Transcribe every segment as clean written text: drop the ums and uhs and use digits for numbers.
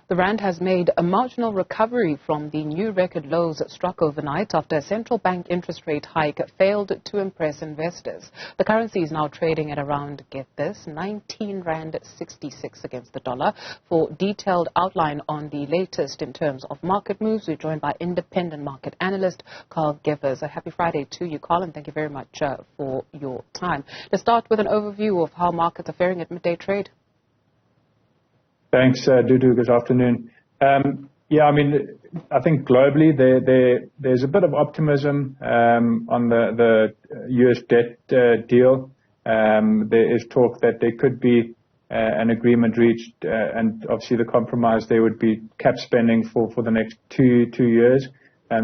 The rand has made a marginal recovery from the new record lows struck overnight after a central bank interest rate hike failed to impress investors. The currency is now trading at around, get this, 19 rand 66 against the dollar. For detailed outline on the latest in terms of market moves, we're joined by independent market analyst Karl Gevers. A happy Friday to you, Karl, and thank you very much for your time. Let's start with an overview of how markets are faring at midday trade. Thanks, Dudu. Good afternoon. I think globally there's a bit of optimism on the US debt deal. There is talk that there could be an agreement reached, and obviously the compromise there would be cap spending for the next two years.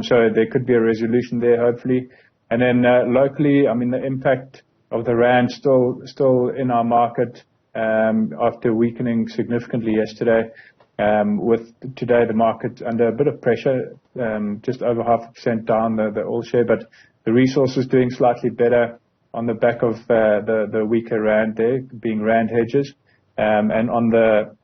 So there could be a resolution there, hopefully. And then locally, the impact of the rand still in our market after weakening significantly yesterday. With today the market under a bit of pressure, just over 0.5% down the all share, but the resources doing slightly better on the back of the weaker rand there, being rand hedges. And on the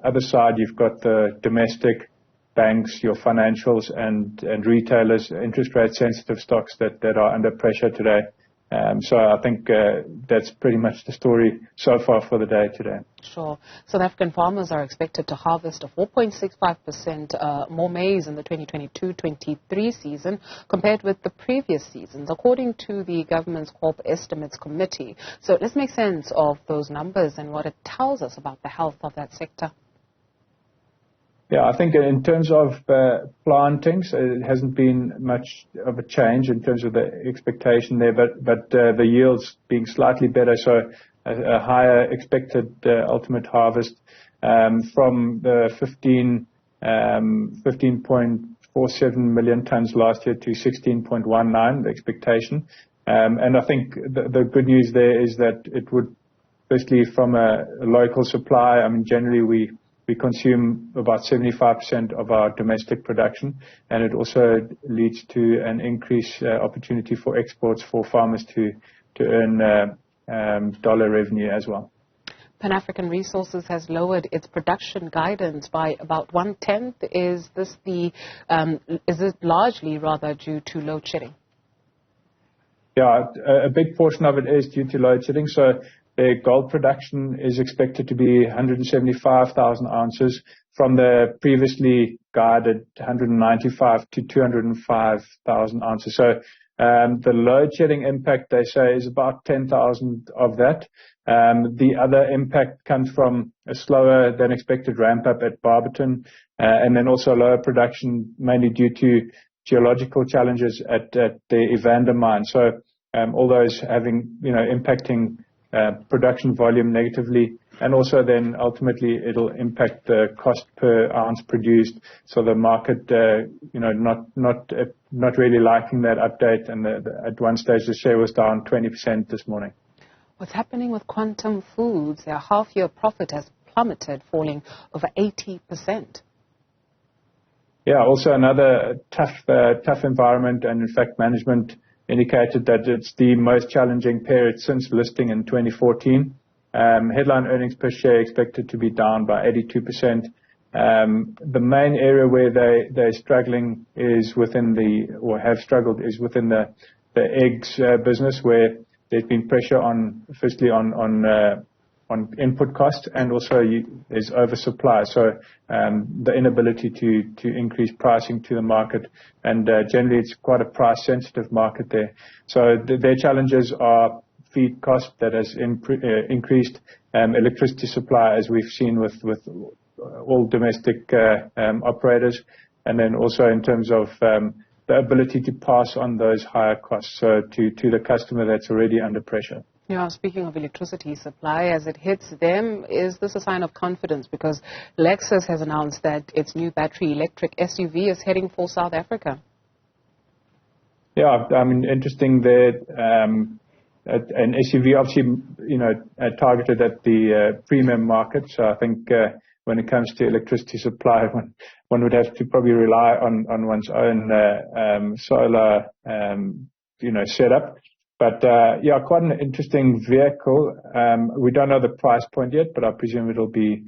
other side, you've got the domestic banks, your financials and retailers, interest rate sensitive stocks that are under pressure today. So I think that's pretty much the story so far for the day today. Sure. South African farmers are expected to harvest a 4.65% more maize in the 2022-23 season compared with the previous seasons, according to the government's Corp Estimates Committee. So let's make sense of those numbers and what it tells us about the health of that sector. Yeah, I think in terms of plantings, it hasn't been much of a change in terms of the expectation there, but the yields being slightly better, so a higher expected ultimate harvest from the 15.47 million tons last year to 16.19, the expectation. And I think the good news there is that it would, firstly, from a local supply, generally we consume about 75% of our domestic production, and it also leads to an increased opportunity for exports for farmers to earn dollar revenue as well. Pan-African Resources has lowered its production guidance by about 1/10. Is it largely rather due to load shedding? Yeah, a big portion of it is due to load shedding. So their gold production is expected to be 175,000 ounces from the previously guided 195 to 205,000 ounces. So the load shedding impact, they say, is about 10,000 of that. The other impact comes from a slower than expected ramp up at Barberton, and then also lower production, mainly due to geological challenges at the Evander mine. So all those impacting production volume negatively, and also then ultimately it'll impact the cost per ounce produced. So the market, not really liking that update, and at one stage the share was down 20% this morning. What's happening with Quantum Foods? Their half-year profit has plummeted, falling over 80%. Yeah, also another tough environment, and in fact management indicated that it's the most challenging period since listing in 2014. Headline earnings per share expected to be down by 82%. The main area where they're struggling is within have struggled is within the eggs business, where there's been pressure firstly on input costs, and also there's oversupply. So the inability to increase pricing to the market, and generally it's quite a price sensitive market there. So their challenges are feed cost that has increased, electricity supply, as we've seen with all domestic operators, and then also in terms of the ability to pass on those higher costs to the customer that's already under pressure. Yeah, speaking of electricity supply, as it hits them, is this a sign of confidence? Because Lexus has announced that its new battery electric SUV is heading for South Africa. Yeah, interesting there. An SUV obviously, targeted at the premium market. So I think when it comes to electricity supply, one would have to probably rely on one's own solar, setup. But quite an interesting vehicle. We don't know the price point yet, but I presume it'll be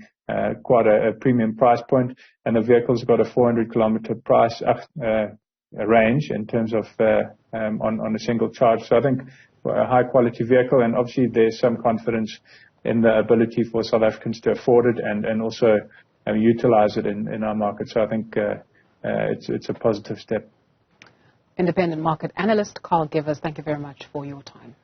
quite a premium price point, and the vehicle's got a 400 kilometer price range in terms of on a single charge. So I think a high quality vehicle, and obviously there's some confidence in the ability for South Africans to afford it and also utilize it in our market. So I think it's a positive step. Independent market analyst Karl Gevers, thank you very much for your time.